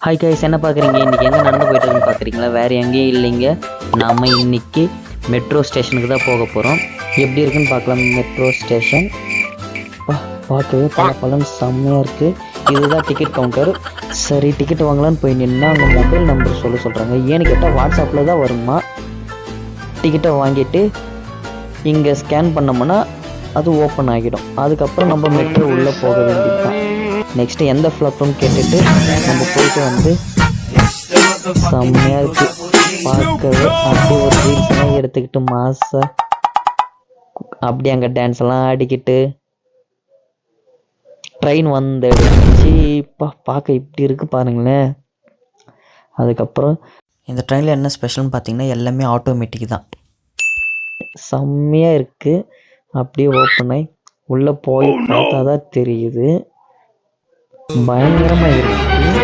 Hi guys, என்ன பார்க்குறீங்க? இன்றைக்கி எங்கே நடந்து போயிட்டுருக்குன்னு பார்க்குறீங்களா? வேறு எங்கேயும் இல்லைங்க. நாம் இன்றைக்கி மெட்ரோ ஸ்டேஷனுக்கு தான் போக போகிறோம். எப்படி இருக்குன்னு பார்க்கலாம். மெட்ரோ ஸ்டேஷன் பார்க்கவே பலன்னு செம்மையாக இருக்குது. இதுதான் டிக்கெட் கவுண்டர். சரி, டிக்கெட் வாங்கலான்னு போய் நின்னா அவங்க மொபைல் நம்பர் சொல்கிறாங்க. ஏன்னு கேட்டால் வாட்ஸ்அப்பில் தான் வருமா. டிக்கெட்டை வாங்கிட்டு இங்கே ஸ்கேன் பண்ணோம்னா அது ஓப்பன் ஆகிடும். அதுக்கப்புறம் நம்ம மெட்ரோ உள்ளே போக வேண்டியது தான். நெக்ஸ்ட்டு எந்த ஃப்ளாப்னு கேட்டுட்டு நம்ம போயிட்டு வந்து செம்மையாக இருக்குது பார்க்கவே. அப்படியே ஒரு ரீல்ஸ் எல்லாம் எடுத்துக்கிட்டு மாசா அப்படியே அங்கே டான்ஸ் எல்லாம் ஆடிக்கிட்டு ட்ரெயின் வந்துடுச்சு. பார்க்க இப்படி இருக்குது பாருங்களேன். அதுக்கப்புறம் இந்த ட்ரெயினில் என்ன ஸ்பெஷல்னு பார்த்தீங்கன்னா எல்லாமே ஆட்டோமேட்டிக் தான். செம்மையாக இருக்குது. அப்படியே ஓப்பன் ஆகி உள்ளே போய் பார்த்தா தான் தெரியுது. பயங்கரமாக இருக்கு.